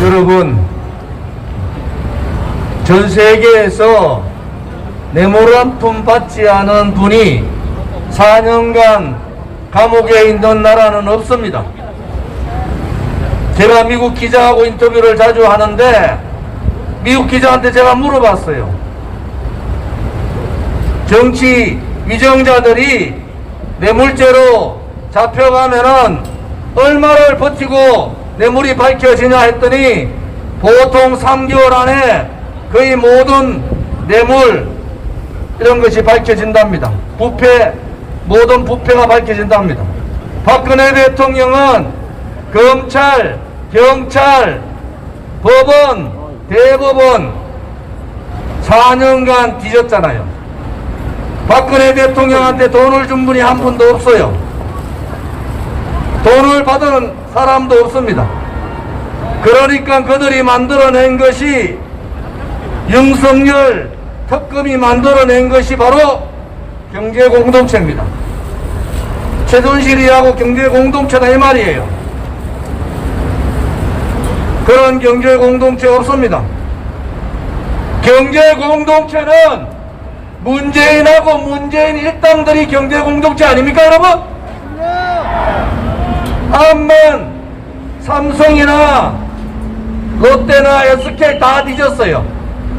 여러분, 전 세계에서 뇌물 한 푼 받지 않은 분이 4년간 감옥에 있는 나라는 없습니다. 제가 미국 기자하고 인터뷰를 자주 하는데 미국 기자한테 제가 물어봤어요. 정치 위정자들이 뇌물죄로 잡혀가면은 얼마를 버티고 뇌물이 밝혀지냐 했더니 보통 3개월 안에 거의 모든 뇌물 이런 것이 밝혀진답니다. 부패, 모든 부패가 밝혀진답니다. 박근혜 대통령은 검찰, 경찰, 법원, 대법원 4년간 뒤졌잖아요. 박근혜 대통령한테 돈을 준 분이 한 분도 없어요. 돈을 받은 사람도 없습니다. 그러니까 그들이 만들어낸 것이, 윤석열 특검이 만들어낸 것이 바로 경제공동체입니다. 최순실이하고 경제공동체다 이 말이에요. 그런 경제공동체 없습니다. 경제공동체는 문재인하고 문재인 일당들이 경제공동체 아닙니까 여러분? 암만 삼성이나 롯데나 SK 다 뒤졌어요.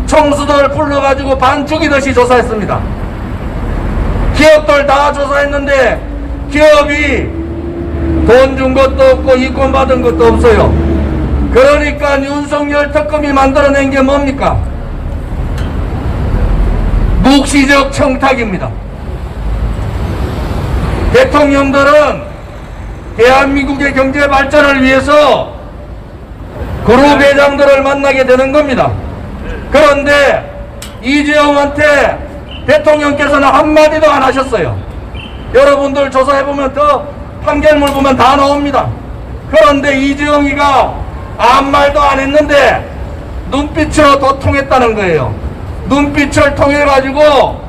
총수들 불러가지고 반 죽이듯이 조사했습니다. 기업들 다 조사했는데 기업이 돈 준 것도 없고 이권 받은 것도 없어요. 그러니까 윤석열 특검이 만들어낸 게 뭡니까? 묵시적 청탁입니다. 대통령들은 대한민국의 경제 발전을 위해서 그룹 회장들을 만나게 되는 겁니다. 그런데 이재용한테 대통령께서는 한마디도 안 하셨어요. 여러분들 조사해보면 더 판결문 보면 다 나옵니다. 그런데 이재용이가 아무 말도 안 했는데 눈빛으로 도통했다는 거예요. 눈빛을 통해가지고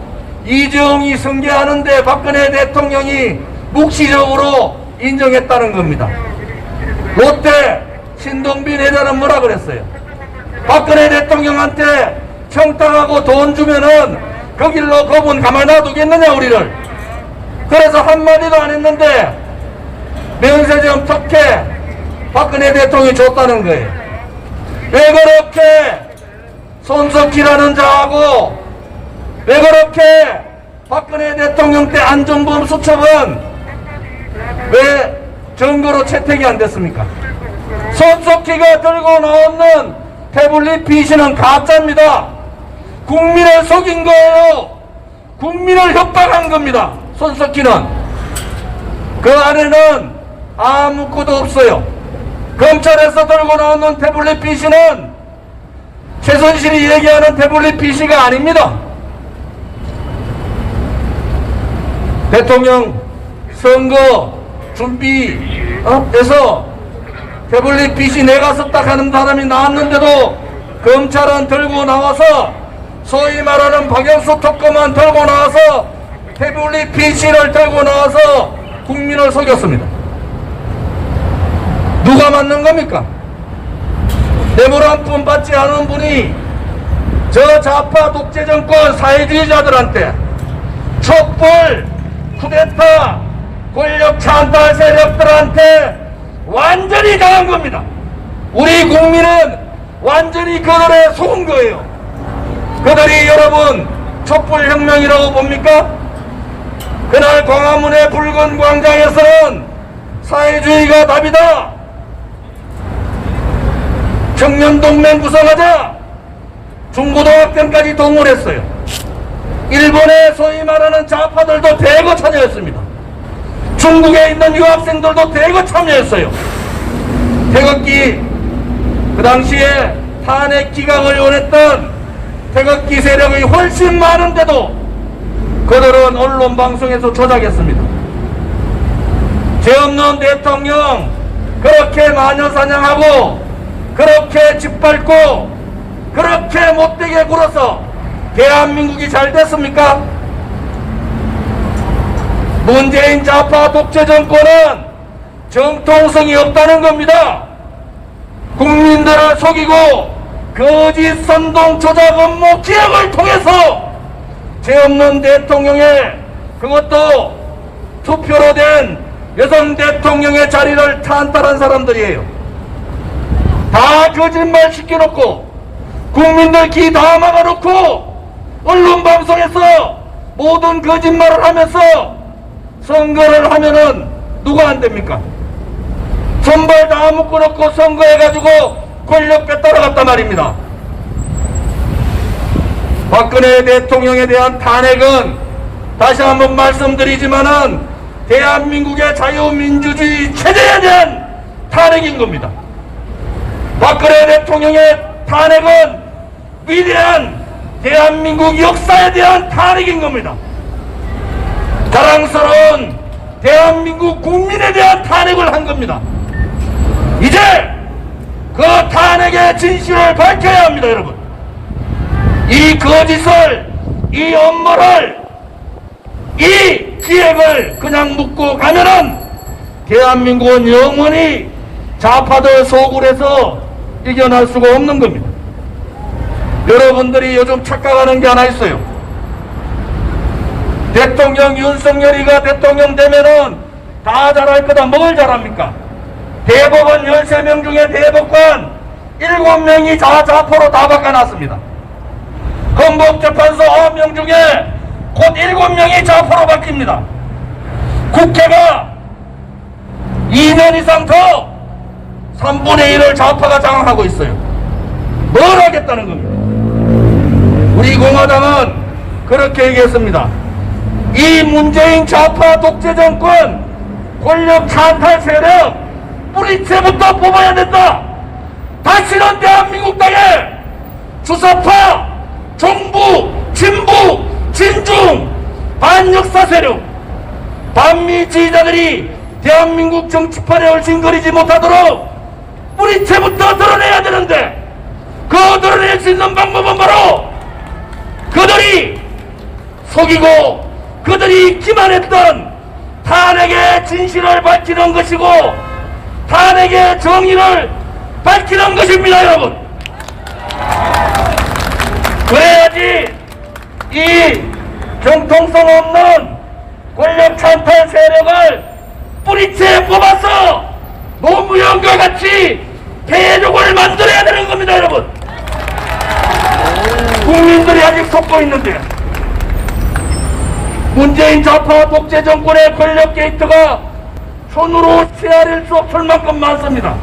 이재용이 승계하는데 박근혜 대통령이 묵시적으로 인정했다는 겁니다. 롯데 신동빈 회장은 뭐라 그랬어요? 박근혜 대통령한테 청탁하고 돈 주면은 그 길로 그분 가만 놔두겠느냐 우리를. 그래서 한마디도 안 했는데 면세점 특혜 박근혜 대통령이 줬다는 거예요. 왜 그렇게 손석희라는 자하고 왜 그렇게 박근혜 대통령 때 안전보험 수첩은 왜 증거로 채택이 안 됐습니까? 손석희가 들고 나오는 태블릿 PC는 가짜입니다. 국민을 속인 거예요. 국민을 협박한 겁니다. 손석희는. 그 안에는 아무것도 없어요. 검찰에서 들고 나오는 태블릿 PC는 최순실이 얘기하는 태블릿 PC가 아닙니다. 대통령 선거 준비에서 태블릿 PC 내가 썼다 하는 사람이 나왔는데도 검찰은 들고 나와서 소위 말하는 박영수 특검은 들고 나와서 태블릿 PC를 들고 나와서 국민을 속였습니다. 누가 맞는 겁니까? 뇌물 한 푼 받지 않은 분이 저 좌파 독재 정권 사회주의자들한테 촛불, 쿠데타, 권력 찬탈 세력들한테 완전히 당한 겁니다. 우리 국민은 완전히 그들에 속은 거예요. 그들이 여러분 촛불혁명이라고 봅니까? 그날 광화문의 붉은 광장에서는 사회주의가 답이다. 청년동맹 구성하자. 중고등학생까지 동원했어요. 일본의 소위 말하는 좌파들도 대거 참여했습니다. 중국에 있는 유학생들도 대거 참여했어요. 태극기, 그 당시에 탄핵 기각을 원했던 태극기 세력이 훨씬 많은데도 그들은 언론 방송에서 조작했습니다. 죄 없는 대통령 그렇게 마녀사냥하고 그렇게 짓밟고 그렇게 못되게 굴어서 대한민국이 잘 됐습니까? 문재인 좌파 독재 정권은 정통성이 없다는 겁니다. 국민들을 속이고 거짓 선동 조작 업무 기획을 통해서 죄 없는 대통령의, 그것도 투표로 된 여성 대통령의 자리를 탄탈한 사람들이에요. 다 거짓말 시켜놓고 국민들 귀 다 막아놓고 언론 방송에서 모든 거짓말을 하면서 선거를 하면은 누가 안 됩니까? 선발 다 묶어놓고 선거해가지고 권력 뺏따라 갔단 말입니다. 박근혜 대통령에 대한 탄핵은 다시 한번 말씀드리지만은 대한민국의 자유민주주의 체제에 대한 탄핵인 겁니다. 박근혜 대통령의 탄핵은 위대한 대한민국 역사에 대한 탄핵인 겁니다. 자랑스러운 대한민국 국민에 대한 탄핵을 한 겁니다. 이제 그 탄핵의 진실을 밝혀야 합니다, 여러분. 이 거짓을, 이 업무를, 이 기획을 그냥 묻고 가면은 대한민국은 영원히 좌파들 소굴에서 이겨날 수가 없는 겁니다. 여러분들이 요즘 착각하는 게 하나 있어요. 대통령 윤석열이가 대통령 되면은 다 잘할 거다. 뭘 잘합니까? 대법원 13명 중에 대법관 7명이 좌파로 다 바꿔놨습니다. 헌법재판소 9명 중에 곧 7명이 좌파로 바뀝니다. 국회가 2년 이상 더 3분의 1을 좌파가 장악하고 있어요. 뭘 하겠다는 겁니다. 우리 공화당은 그렇게 얘기했습니다. 이 문재인 좌파 독재 정권 권력 찬탈 세력 뿌리채부터 뽑아야 된다. 다시는 대한민국 땅에 주사파, 정부, 진부, 진중, 반역사 세력, 반미 지지자들이 대한민국 정치판에 얼씬거리지 못하도록 뿌리채부터 드러내야 되는데, 그 드러낼 수 있는 방법은 바로 그들이 속이고 그들이 기만했던 탄핵의 진실을 밝히는 것이고 탄핵의 정의를 밝히는 것입니다, 여러분. 그래야지 이 정통성 없는 권력 찬탈 세력을 뿌리채 뽑아서 노무현과 같이 대족을 만들어야 되는 겁니다, 여러분. 국민들이 아직 속고 있는데 문재인 좌파 독재 정권의 권력 게이트가 손으로 헤아릴 수 없을 만큼 많습니다.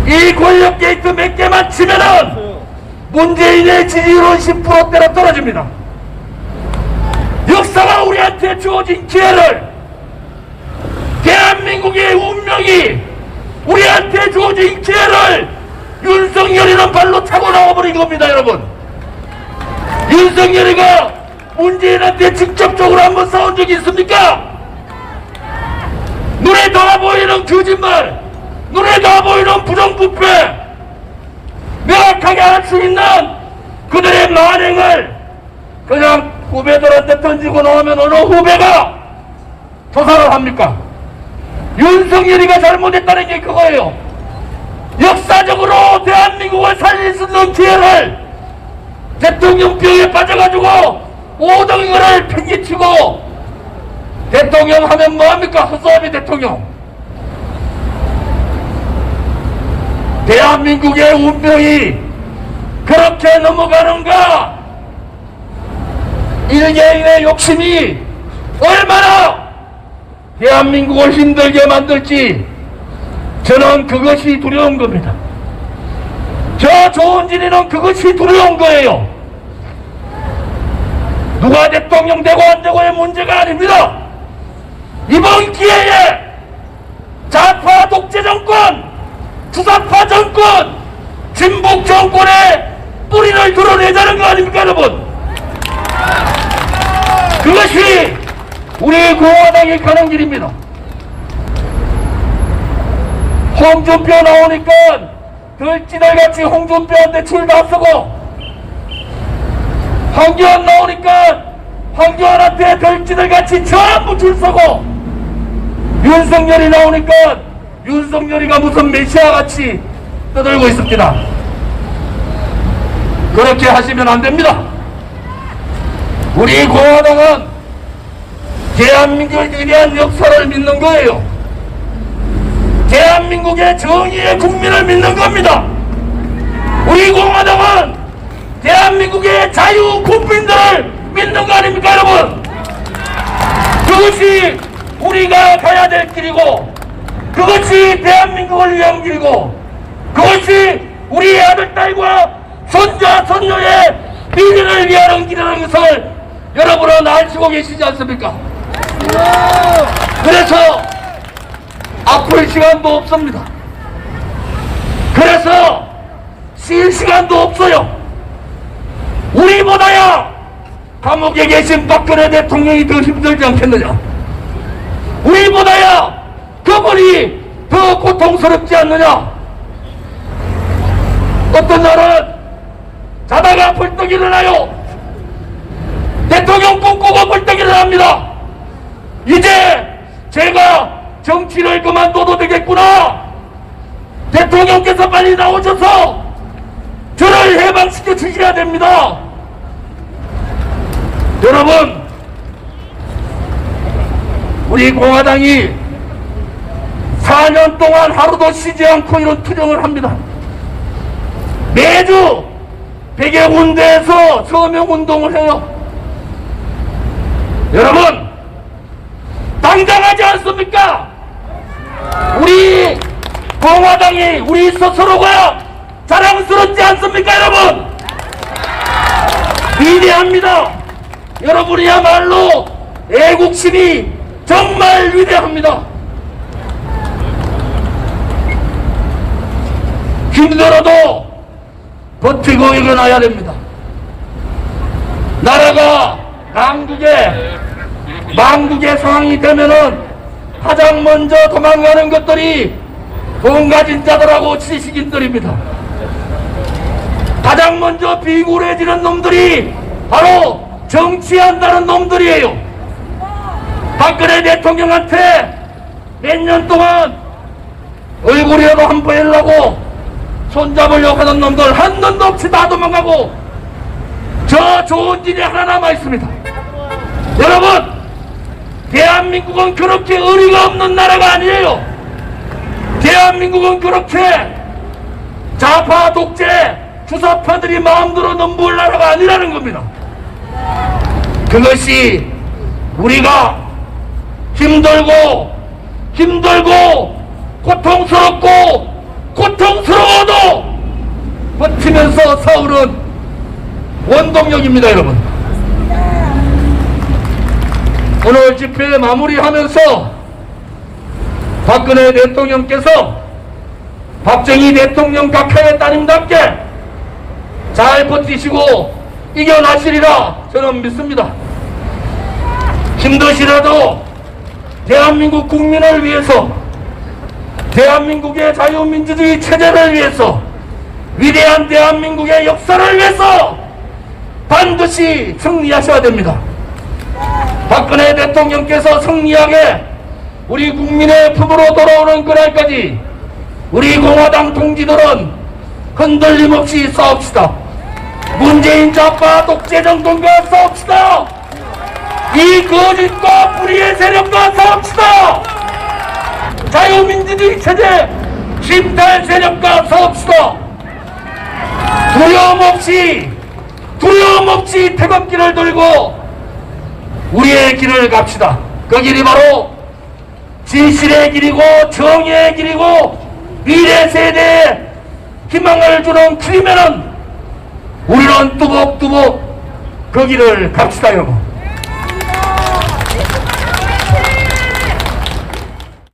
이 권력 게이트 몇 개만 치면은 문재인의 지지율은 10%대로 떨어집니다. 역사가 우리한테 주어진 기회를, 대한민국의 운명이 우리한테 주어진 기회를 윤석열이는 발로 차고 나와버린 겁니다, 여러분. 윤석열이가 문재인한테 직접적으로 한번 싸운 적이 있습니까? 눈에 다 보이는 거짓말, 눈에 다 보이는 부정부패, 명확하게 알 수 있는 그들의 만행을 그냥 후배들한테 던지고 나오면 어느 후배가 조사를 합니까? 윤석열이가 잘못했다는 게 그거예요. 역사적으로 대한민국을 살릴 수 있는 기회를 대통령병에 빠져가지고 5등을 팽개치고 대통령 하면 뭐합니까? 허수아비 대통령. 대한민국의 운명이 그렇게 넘어가는가? 일개인의 욕심이 얼마나 대한민국을 힘들게 만들지, 저는 그것이 두려운 겁니다. 저 조은진이는 그것이 두려운 거예요. 누가 대통령 되고 안 되고의 문제가 아닙니다. 이번 기회에 좌파 독재 정권, 주사파 정권, 진북 정권의 뿌리를 드러내자는 거 아닙니까, 여러분? 그것이 우리 공화당이 가는 길입니다. 홍준표 나오니까 들쥐들같이 홍준표한테 줄 다 서고, 황교안 나오니까 황교안한테 들쥐들같이 전부 줄 서고, 윤석열이 나오니까 윤석열이가 무슨 메시아같이 떠들고 있습니다. 그렇게 하시면 안 됩니다. 우리 공화당은 대한민국에 대한 역사를 믿는 거예요. 대한민국의 정의의 국민을 믿는 겁니다. 우리 공화당은 대한민국의 자유 국민들을 믿는 거 아닙니까, 여러분? 그것이 우리가 가야 될 길이고, 그것이 대한민국을 위한 길이고, 그것이 우리 아들, 딸과 손자, 손녀의 미래를 위하는 길이라는 것을 여러분은 알고 계시지 않습니까? 그래서 아플 시간도 없습니다. 그래서 쉴 시간도 없어요. 우리보다야 감옥에 계신 박근혜 대통령이 더 힘들지 않겠느냐? 우리보다야 그분이 더 고통스럽지 않느냐? 어떤 날은 자다가 벌떡 일어나요. 대통령 꿈꾸고 벌떡 일어납니다. 이제 제가 정치를 그만둬도 되겠구나. 대통령께서 빨리 나오셔서 저를 해방시켜 주셔야 됩니다. 여러분, 우리 공화당이 4년 동안 하루도 쉬지 않고 이런 투쟁을 합니다. 매주 100여 군데에서 서명운동을 해요. 여러분, 당당하지 않습니까? 우리 공화당이 우리 스스로가 자랑스럽지 않습니까, 여러분? 위대합니다. 여러분이야말로 애국심이 정말 위대합니다. 힘들어도 버티고 일어나야 됩니다. 나라가 망국의 상황이 되면은 가장 먼저 도망가는 것들이 돈 가진 자들하고 지식인들입니다. 가장 먼저 비굴해지는 놈들이 바로 정치한다는 놈들이에요. 박근혜 대통령한테 몇 년 동안 얼굴이라도 한 번 보이려고 손잡으려고 하는 놈들 한 놈도 없이 다 도망가고 저 좋은 일이 하나 남아있습니다. 여러분, 대한민국은 그렇게 의리가 없는 나라가 아니에요. 대한민국은 그렇게 좌파 독재 주사파들이 마음대로 넘볼 나라가 아니라는 겁니다. 그것이 우리가 힘들고 고통스러워도 버티면서 싸우는 원동력입니다, 여러분. 오늘 집회 마무리하면서 박근혜 대통령께서 박정희 대통령 각하의 따님답게 잘 버티시고 이겨나시리라 저는 믿습니다. 힘드시라도 대한민국 국민을 위해서, 대한민국의 자유민주주의 체제를 위해서, 위대한 대한민국의 역사를 위해서 반드시 승리하셔야 됩니다. 박근혜 대통령께서 승리하게 우리 국민의 품으로 돌아오는 그날까지 우리 공화당 동지들은 흔들림 없이 싸웁시다. 문재인 좌파 독재 정권과 싸웁시다. 이 거짓과 불의의 세력과 싸웁시다. 자유민주주의 체제 침탈 세력과 싸웁시다. 두려움 없이 태극기를 들고 우리의 길을 갑시다. 그 길이 바로 진실의 길이고 정의의 길이고 미래 세대에 희망을 주는 길이면은 우리는 뚜벅뚜벅 그 길을 갑시다, 여러분.